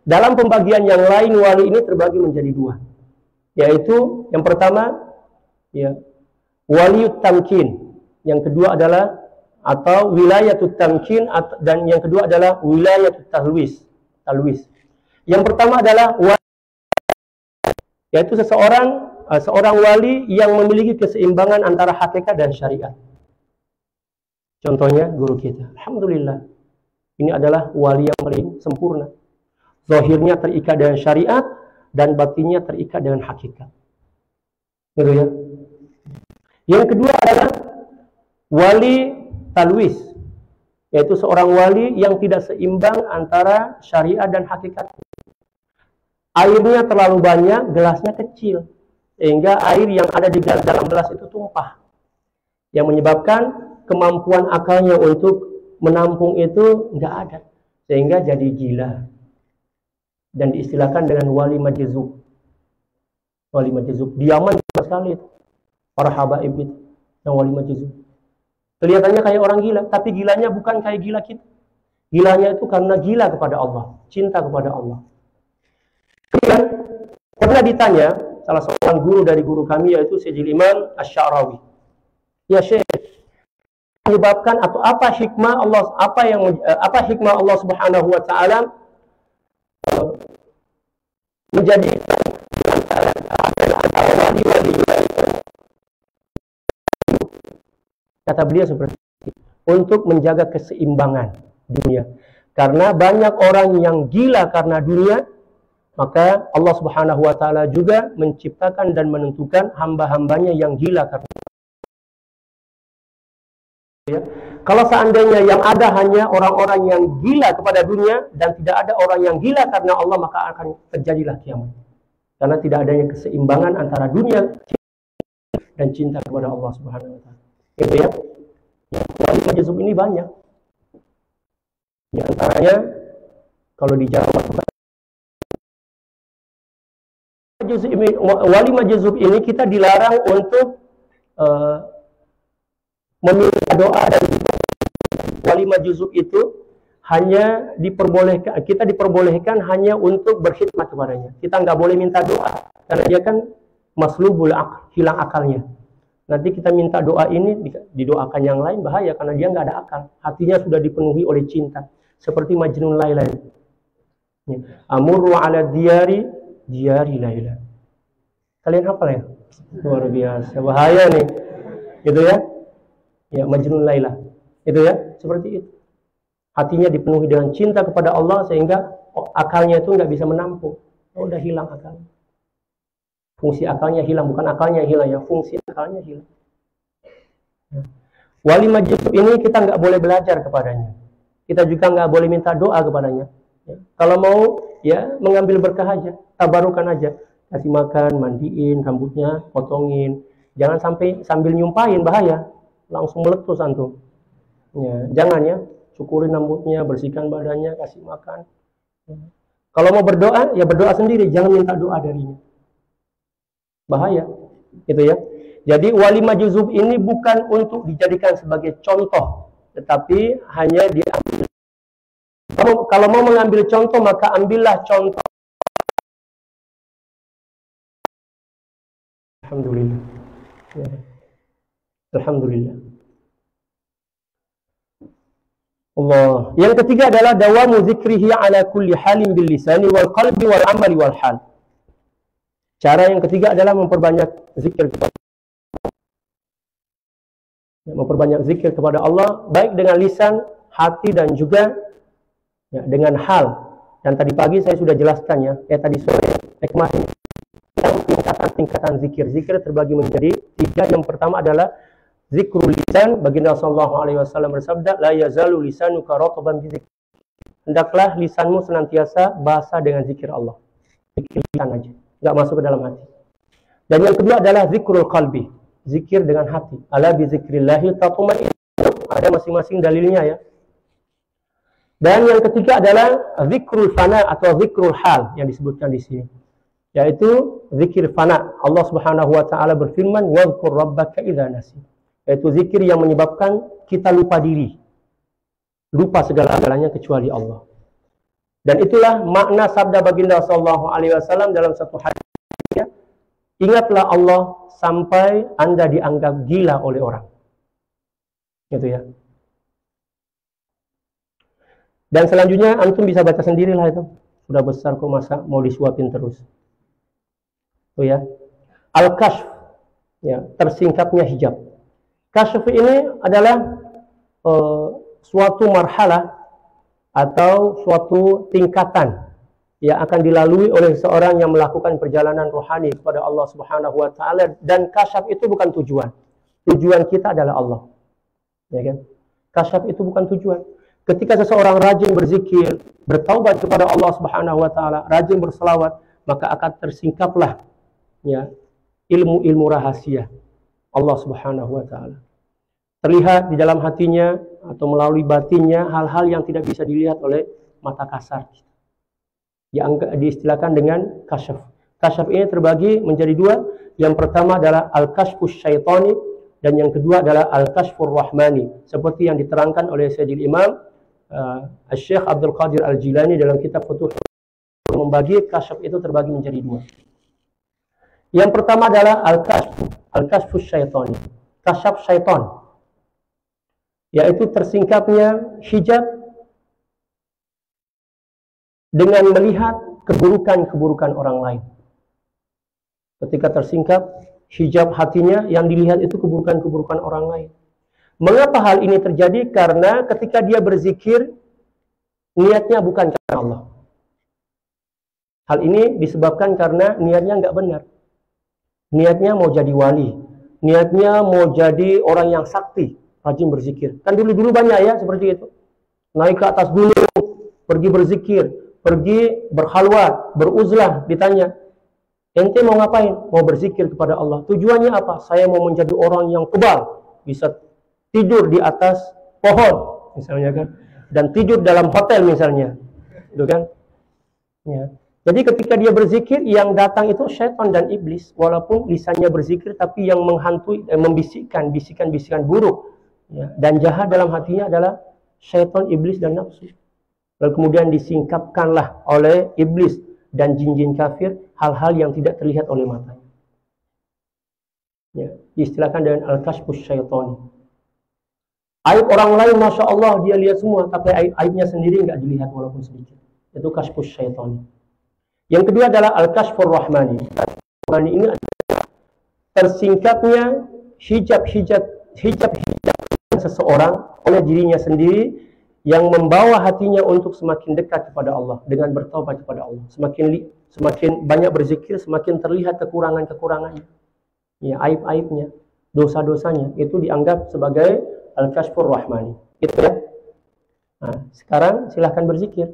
dalam pembagian yang lain wali ini terbagi menjadi dua. Yaitu yang pertama ya waliut tamkin, yang kedua adalah atau wilayatut tamkin, dan yang kedua adalah wilayatut talwis. Yang pertama adalah wali, yaitu seorang wali yang memiliki keseimbangan antara hakikat dan syariat. Contohnya guru kita, alhamdulillah, ini adalah wali yang paling sempurna. Zahirnya terikat dengan syariat dan batinnya terikat dengan hakikat. Gitu ya. Yang kedua adalah wali talwis, yaitu seorang wali yang tidak seimbang antara syariat dan hakikat. Airnya terlalu banyak, gelasnya kecil, sehingga air yang ada di dalam gelas itu tumpah, yang menyebabkan kemampuan akalnya untuk menampung itu nggak ada, sehingga jadi gila dan diistilahkan dengan wali majzub. Wali majzub, diaman sekali itu. Para habaib itu yang wali majzub. Kelihatannya kayak orang gila, tapi gilanya bukan kayak gila kita. Gilanya itu karena gila kepada Allah, cinta kepada Allah. Kemudian pernah ditanya salah seorang guru dari guru kami, yaitu Sayyidil Imam Asy-Sya'rawi. Ya Syekh, menyebabkan atau apa hikmah Allah, apa hikmah Allah Subhanahu wa taala menjadikan antara wali-wali kata beliau seperti itu, untuk menjaga keseimbangan dunia. Karena banyak orang yang gila karena dunia, maka Allah Subhanahu wa taala juga menciptakan dan menentukan hamba-hambanya yang gila karena ya. Kalau seandainya yang ada hanya orang-orang yang gila kepada dunia dan tidak ada orang yang gila karena Allah, maka akan terjadilah kiamat. Karena tidak adanya keseimbangan antara dunia dan cinta kepada Allah Subhanahu wa taala. Itu ya. Wali majzub ini banyak. Di antaranya kalau di Jawa, wali majzub ini kita dilarang untuk meminta doa, dan wali majzub itu hanya diperbolehkan, kita diperbolehkan hanya untuk berkhidmat kepadanya. Kita nggak boleh minta doa karena dia kan maslubul aql, hilang akalnya. Nanti kita minta doa ini didoakan yang lain, bahaya karena dia nggak ada akal. Hatinya sudah dipenuhi oleh cinta, seperti Majnun Laila. Amurru ala diyari Laila. Kalian hafal ya? Luar biasa, bahaya nih. Gitu ya? Ya, Majnun Laila. Itu ya, seperti itu. Hatinya dipenuhi dengan cinta kepada Allah sehingga akalnya itu nggak bisa menampung. Udah hilang akalnya. Fungsi akalnya hilang, bukan akalnya hilang ya, fungsi akalnya hilang. Wali majzub ini kita nggak boleh belajar kepadanya. Kita juga nggak boleh minta doa kepadanya. Ya. Kalau mau ya mengambil berkah aja, tabarukan aja, kasih makan, mandiin, rambutnya potongin. Jangan sampai sambil nyumpahin, bahaya, langsung meletus antum. Ya, jangan ya. Syukurin rambutnya, bersihkan badannya, kasih makan. Kalau mau berdoa, ya berdoa sendiri, jangan minta doa darinya. Bahaya, gitu ya. Jadi wali majzub ini bukan untuk dijadikan sebagai contoh, tetapi hanya diambil. Kalau mau mengambil contoh, maka ambillah contoh. Alhamdulillah. Ya. Alhamdulillah. Allah. Yang ketiga adalah dawamu zikrihi ala kulli halin bil lisani wal qalbi wal amali wal hal. Cara yang ketiga adalah memperbanyak zikir kepada Allah, baik dengan lisan, hati, dan juga ya, dengan hal. Dan tadi pagi saya sudah jelaskan ya, tadi sore, kemarin, tingkatan zikir. Zikir terbagi menjadi 3. Yang pertama adalah zikrul lisan. Baginda sallallahu alaihi wasallam bersabda, la yazalu lisanuka rataban bi dzikr. Hendaklah lisanmu senantiasa basah dengan zikir Allah. Zikir lisan aja, enggak masuk ke dalam hati. Dan yang kedua adalah zikrul qalbi, zikir dengan hati. Ala bi dzikrillah tatma'innul. Ada masing-masing dalilnya ya. Dan yang ketiga adalah zikrul fana atau zikrul hal yang disebutkan di sini, yaitu zikir fana. Allah Subhanahu wa taala berfirman, "Wadhkur rabbaka idza nasit." Yaitu zikir yang menyebabkan kita lupa diri, lupa segala-galanya kecuali Allah. Dan itulah makna sabda baginda sallallahu alaihi wasallam dalam satu hadis, ingatlah Allah sampai Anda dianggap gila oleh orang. Gitu ya. Dan selanjutnya antum bisa baca sendirilah itu. Sudah besar kok, masa mau disuapin terus. Tuh ya. Al-Kashf, ya, tersingkapnya hijab. Kashf ini adalah suatu marhalah atau suatu tingkatan yang akan dilalui oleh seorang yang melakukan perjalanan rohani kepada Allah Subhanahu wa taala, dan kasyaf itu bukan tujuan. Tujuan kita adalah Allah. Ya kan? Kasyaf itu bukan tujuan. Ketika seseorang rajin berzikir, bertaubat kepada Allah Subhanahu wa taala, rajin berselawat, maka akan tersingkaplah ya ilmu-ilmu rahasia Allah Subhanahu wa taala. Terlihat di dalam hatinya atau melalui batinnya hal-hal yang tidak bisa dilihat oleh mata kasar. Yang diistilahkan dengan kasyaf. Kasyaf ini terbagi menjadi 2. Yang pertama adalah al-kashfus syaitani, dan yang kedua adalah al-kashfur rahmani. Seperti yang diterangkan oleh Sayyidil Imam Syekh Abdul Qadir Al-Jilani dalam kitab Futuh, membagi kasyaf itu terbagi menjadi 2. Yang pertama adalah al-kashfus syaitani, kasyaf syaitan, yaitu tersingkapnya hijab dengan melihat keburukan-keburukan orang lain. Ketika tersingkap hijab hatinya, yang dilihat itu keburukan-keburukan orang lain. Mengapa hal ini terjadi? Karena ketika dia berzikir, niatnya bukan karena Allah. Hal ini disebabkan karena niatnya nggak benar. Niatnya mau jadi wali, niatnya mau jadi orang yang sakti, rajin berzikir. Kan dulu-dulu banyak ya seperti itu. Naik ke atas gunung, pergi berzikir, pergi berhalwat, beruzlah, ditanya, Ente mau ngapain? Mau berzikir kepada Allah. Tujuannya apa? Saya mau menjadi orang yang kebal, bisa tidur di atas pohon, misalnya kan, dan tidur dalam hotel misalnya, itu kan? Ya. Jadi ketika dia berzikir, yang datang itu syaitan dan iblis, walaupun lisannya berzikir, tapi yang menghantui, membisikkan bisikan-bisikan buruk, ya, dan jahat dalam hatinya adalah syaitan, iblis, dan nafsu. Lalu kemudian disingkapkanlah oleh iblis dan jin-jin kafir hal-hal yang tidak terlihat oleh matanya. Ya, diistilahkan dengan al-kashfus syaitani. Aib orang lain, masya Allah, dia lihat semua, tapi aibnya sendiri nggak dilihat walaupun sedikit. Itu kashfus syaitani. Yang kedua adalah al-kashfur rahmani. Rahmani ini adalah tersingkapnya hijab-hijab seseorang oleh dirinya sendiri, yang membawa hatinya untuk semakin dekat kepada Allah dengan bertaubat kepada Allah. Semakin banyak berzikir, semakin terlihat kekurangan-kekurangannya, ya, aib-aibnya, dosa-dosanya. Itu dianggap sebagai al-kashfur rahmani. Itu ya. Nah, sekarang silahkan berzikir.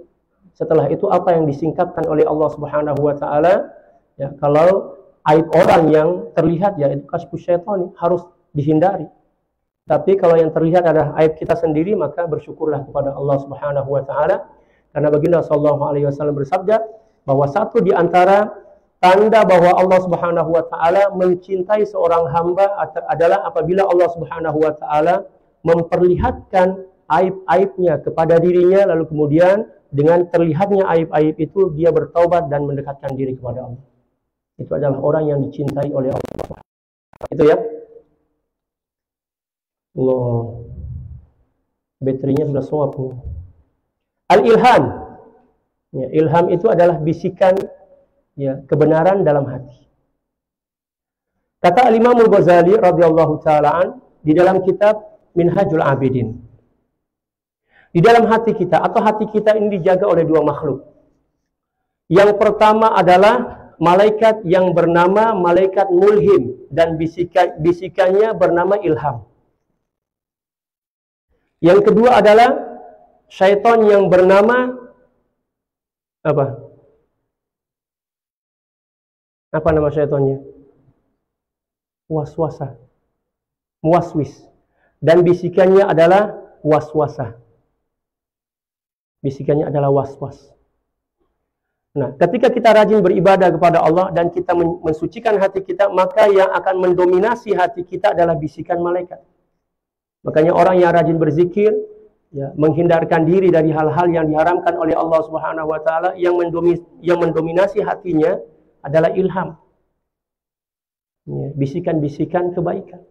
Setelah itu apa yang disingkapkan oleh Allah Subhanahu wa taala, ya, kalau aib orang yang terlihat, ya itu kashfus syaitani, harus dihindari. Tapi kalau yang terlihat adalah aib kita sendiri, maka bersyukurlah kepada Allah Subhanahu wa taala, karena baginda sallallahu alaihi wasallam bersabda bahwa satu di antara tanda bahwa Allah Subhanahu wa taala mencintai seorang hamba adalah apabila Allah Subhanahu wa taala memperlihatkan aib-aibnya kepada dirinya, lalu kemudian dengan terlihatnya aib-aib itu dia bertaubat dan mendekatkan diri kepada Allah. Itu adalah orang yang dicintai oleh Allah. Itu ya. Allah, baterainya sudah soap. Al-ilham, ya, ilham itu adalah bisikan, ya, kebenaran dalam hati. Kata Al-Imam Al-Ghazali radhiyallahu ta'ala di dalam kitab Minhajul Abidin, di dalam hati kita, atau hati kita ini dijaga oleh dua makhluk. Yang pertama adalah malaikat yang bernama malaikat mulhim, dan bisikannya bernama ilham. Yang kedua adalah syaitan yang bernama apa? Apa nama syaitannya? Waswasa, muwaswis. Dan bisikannya adalah waswasa. Bisikannya adalah waswas. Nah, ketika kita rajin beribadah kepada Allah dan kita mensucikan hati kita, maka yang akan mendominasi hati kita adalah bisikan malaikat. Makanya orang yang rajin berzikir, ya, menghindarkan diri dari hal-hal yang diharamkan oleh Allah Subhanahu wa taala, yang mendominasi hatinya adalah ilham. Ya, bisikan-bisikan kebaikan.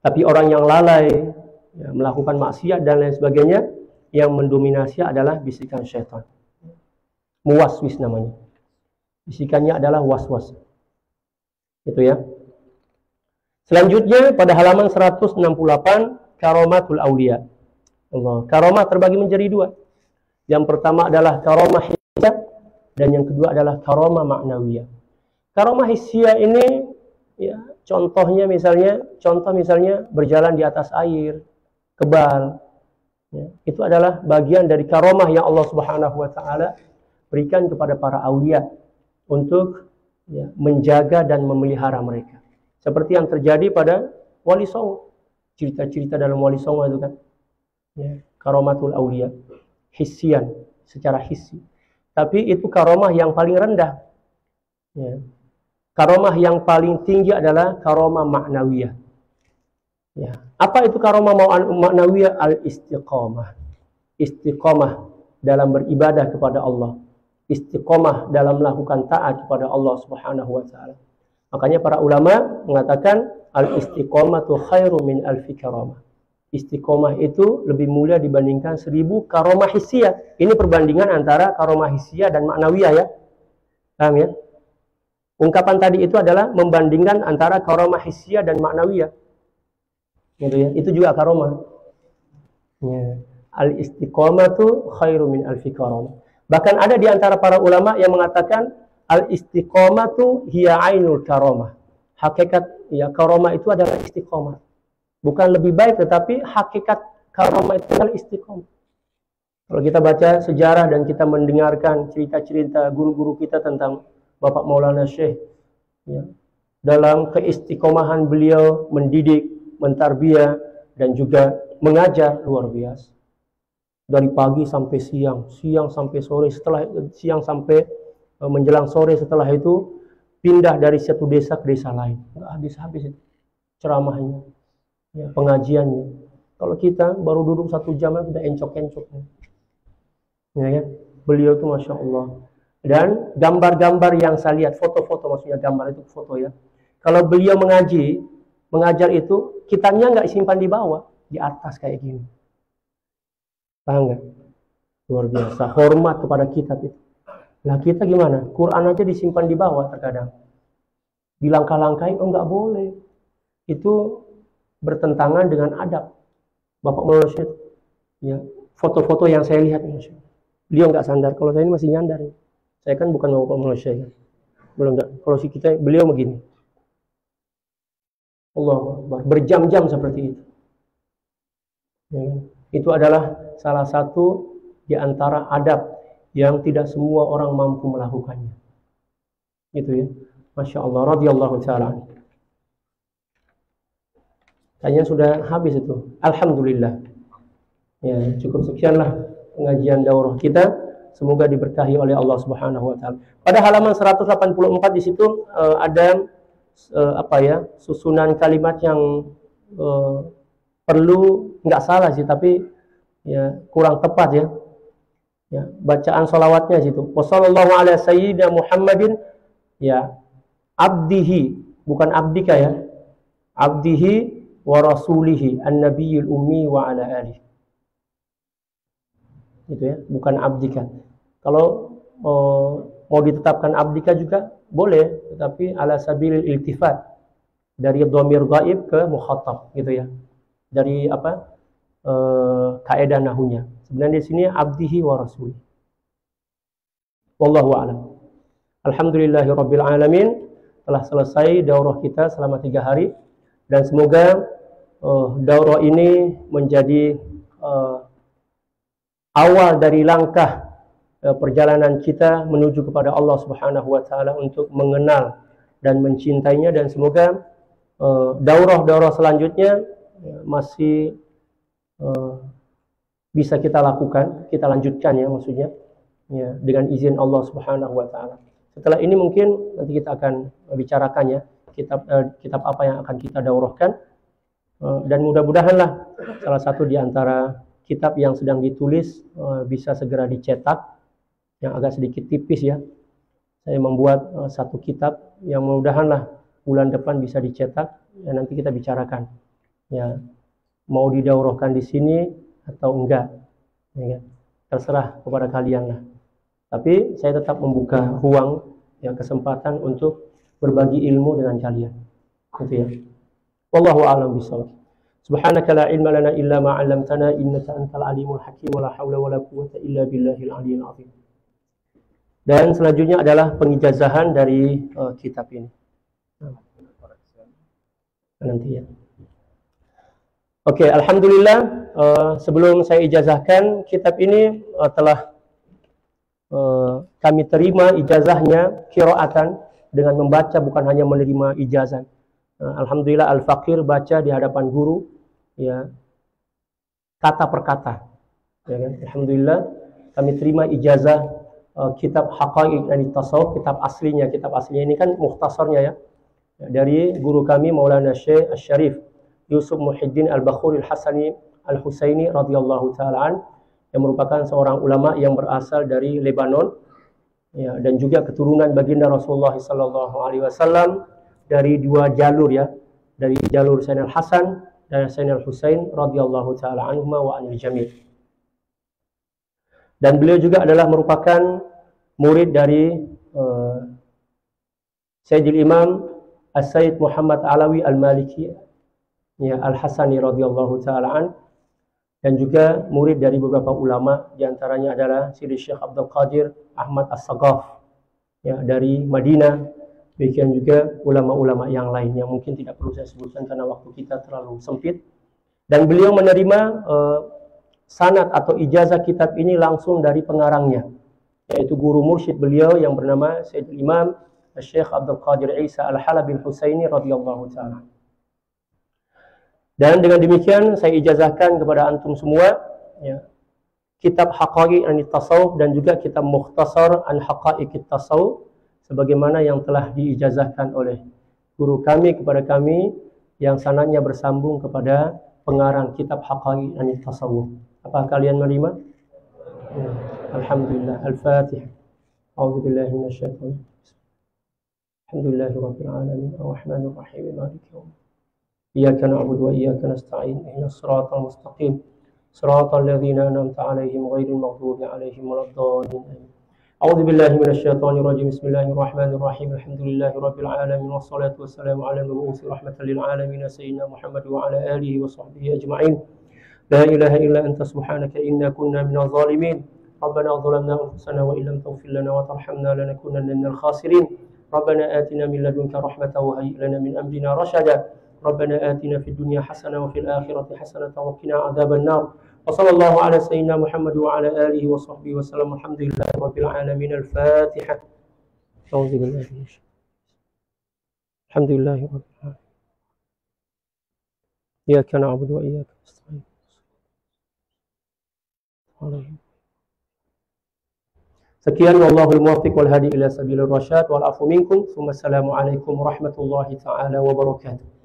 Tapi orang yang lalai, ya, melakukan maksiat dan lain sebagainya, yang mendominasi adalah bisikan syaitan. Muwaswis namanya. Bisikannya adalah waswas. Itu ya. Selanjutnya pada halaman 168, karomatul aulia. Allah. Karomah terbagi menjadi dua. Yang pertama adalah karomah hissiyah, dan yang kedua adalah karomah ma'nawiyah. Karomah hissiyah ini, ya, contoh misalnya berjalan di atas air, kebal. Ya, itu adalah bagian dari karomah yang Allah Subhanahu wa taala berikan kepada para aulia untuk, ya, menjaga dan memelihara mereka. Seperti yang terjadi pada Wali Songo. Cerita-cerita dalam Wali Songo itu kan, ya, karomatul aulia, hissian, secara hissi. Tapi itu karomah yang paling rendah. Ya. Karomah yang paling tinggi adalah karomah ma'nawiyah. Ya. Apa itu karomah ma'nawiyah? Al-istiqamah. Istiqamah dalam beribadah kepada Allah. Istiqamah dalam melakukan taat kepada Allah Subhanahu wa taala. Makanya para ulama mengatakan al-istiqamatu khairu min alfi karamah. Istiqamah itu lebih mulia dibandingkan 1000 karomah hissiyah. Ini perbandingan antara karomah hissiyah dan ma'nawiyah, ya. Paham ya? Ungkapan tadi itu adalah membandingkan antara karomah hissiyah dan ma'nawiyah. Gitu ya. Itu juga karomah. Ya. Al-istiqamatu khairu min alfi karamah. Bahkan ada di antara para ulama yang mengatakan al-istiqamatu hiya ainul karamah. Hakikat, ya, karamah itu adalah istiqamah. Bukan lebih baik, tetapi hakikat karamah itu adalah istiqamah. Kalau kita baca sejarah dan kita mendengarkan cerita-cerita guru-guru kita tentang Bapak Maulana Syekh, ya, dalam keistiqomahan beliau mendidik, mentarbiyah, dan juga mengajar luar biasa. Dari pagi sampai siang, siang sampai sore, setelah siang sampai menjelang sore, setelah itu pindah dari satu desa ke desa lain. Nggak habis-habis itu ceramahnya, ya, pengajiannya. Kalau kita baru duduk 1 jam sudah encok-encok, ya kan? Beliau itu Masya Allah. Dan gambar-gambar yang saya lihat, foto-foto, maksudnya gambar itu foto ya. Kalau beliau mengajar itu, kitabnya nggak simpan di bawah, di atas kayak gini. Paham nggak? Luar biasa, hormat kepada kitab itu. Nah kita gimana? Quran aja disimpan di bawah terkadang. Dilangkah-langkahi, oh nggak boleh. Itu bertentangan dengan adab. Bapak Maulana Syekh, ya, foto-foto yang saya lihat, beliau nggak sandar. Kalau saya ini masih nyandar. Saya kan bukan Bapak Maulana Syekh. Belum nggak. Kalau si kita, beliau begini. Allah berjam-jam seperti itu. Ya, itu adalah salah satu di antara adab yang tidak semua orang mampu melakukannya. Gitu ya. Masya Allah, radhiyallahu ta'ala. Kayaknya sudah habis itu. Alhamdulillah. Ya, cukup sekianlah pengajian daurah kita. Semoga diberkahi oleh Allah Subhanahu wa taala. Pada halaman 184 di situ ada susunan kalimat yang perlu, nggak salah sih, tapi ya kurang tepat ya. Ya, bacaan sholawatnya situ. Wassallallahu ala sayyidina Muhammadin, ya, abdihi, bukan abdika ya. Abdihi wa rasulihi an-nabiyil ummi wa ala alihi. Gitu ya, bukan abdika. Kalau mau ditetapkan abdika juga boleh, tetapi ala sabilil iltifat, dari dhamir ghaib ke mukhatab, gitu ya. Dari apa? Kaidah nahunya. Sebenarnya di sini abdihi wa rasuli. Wallahu a'lam. Alhamdulillahirabbil alamin. Telah selesai daurah kita selama 3 hari, dan semoga daurah ini menjadi awal dari langkah perjalanan kita menuju kepada Allah Subhanahu wa taala untuk mengenal dan mencintainya, dan semoga daurah-daurah selanjutnya masih bisa kita lakukan, kita lanjutkan ya, maksudnya ya, dengan izin Allah Subhanahu wa taala. Setelah ini mungkin nanti kita akan bicarakan ya kitab apa yang akan kita daurahkan, dan mudah-mudahanlah salah satu di antara kitab yang sedang ditulis bisa segera dicetak, yang agak sedikit tipis ya. Saya membuat satu kitab yang mudah-mudahanlah bulan depan bisa dicetak, dan nanti kita bicarakan ya, mau didaurahkan di sini atau enggak, ya, terserah kepada kalian lah. Tapi saya tetap membuka ruang, ya, kesempatan untuk berbagi ilmu dengan kalian, gitu ya. Wallahu a'lam bishawab. Subhanaka la ilma lana illa ma 'allamtana innaka antal alimul hakim wa la haula wa la quwwata illa billahil aliyyil azim. Dan selanjutnya adalah pengijazahan dari kitab ini. Nanti ya. Oke, alhamdulillah, sebelum saya ijazahkan kitab ini telah kami terima ijazahnya qiraatan, dengan membaca, bukan hanya menerima ijazah. Alhamdulillah al-faqir baca di hadapan guru, ya, kata per kata, ya kan? Alhamdulillah kami terima ijazah kitab Haqaiq dan Tasawuf, kitab aslinya ini kan mukhtasarnya ya, dari guru kami Maulana Syekh Asy-Syarif Yusuf Muhyiddin Al-Bakhuri Al-Hasani Al-Husaini radhiyallahu ta'ala, yang merupakan seorang ulama yang berasal dari Lebanon, ya, dan juga keturunan baginda Rasulullah sallallahu alaihi wasallam dari 2 jalur ya, dari jalur Sayyidina Al-Hasan dan Sayyidina Al-Husain radhiyallahu ta'ala anhuma wa anil jami'. Dan beliau juga adalah merupakan murid dari Sayyidil Imam As-Sayyid Muhammad Alawi Al-Maliki, ya, Al-Hasani radhiyallahu ta'ala an, dan juga murid dari beberapa ulama, diantaranya adalah Sidi Syekh Abdul Qadir Ahmad As-Saghaf, ya, dari Madinah. Demikian juga ulama-ulama yang lain yang mungkin tidak perlu saya sebutkan karena waktu kita terlalu sempit. Dan beliau menerima sanad atau ijazah kitab ini langsung dari pengarangnya, yaitu guru mursyid beliau yang bernama Sayyid Imam Syekh Abdul Qadir Isa Al-Halabi Al-Husaini radhiyallahu taala. Dan dengan demikian saya ijazahkan kepada antum semua ya, kitab Haqaiq An-Tasawuf dan juga kitab Mukhtasar An Haqaiq At-Tasawuf sebagaimana yang telah diijazahkan oleh guru kami kepada kami yang sanadnya bersambung kepada pengarang kitab Haqaiq An-Tasawuf. Apa kalian menerima? Ya. Alhamdulillah. Al-Fatihah. A'udzubillahi minasyaitonir rajim. Alhamdulillahirabbil alamin arrahmanir rahim maliki yaumiddin. إياك نعبد وإياك نستعين اهدنا الصراط المستقيم صراط الذين أنعمت عليهم غير المغضوب عليهم ولا الضالين. أعوذ بالله من الشيطان الرجيم بسم الله الرحمن الرحيم الحمد لله رب العالمين والصلاة والسلام على المبعوث رحمة للعالمين سيدنا محمد وعلى آله وصحبه أجمعين. لا إله إلا أنت سبحانك إنا كنا من الظالمين. ربنا ظلمنا أنفسنا وإن لم تغفر لنا وترحمنا لنكونن من الخاسرين. ربنا آتنا من لدنك رحمة وهيئ لنا من أمرنا رشدا. ربنا آتنا في الدنيا حسنة وفي الآخرة حسنة وقنا عذاب النار. وصلى الله على سيدنا محمد وعلى آله وصحبه وسلم. الحمد لله رب العالمين. الفاتحة. أعوذ بالله من الشيطان. الحمد لله رب العالمين. إياك نعبد وإياك نستعين. Sekian wallahul muwaffiq wal hadi ila sabilir rasyad wal afu minkum. Assalamu alaikum warahmatullahi taala wabarakatuh.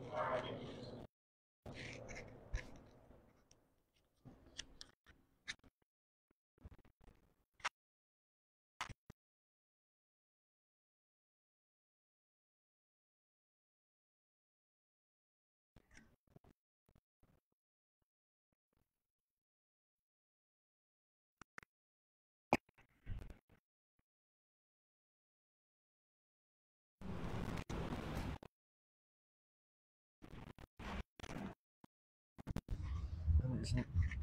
Isn't it?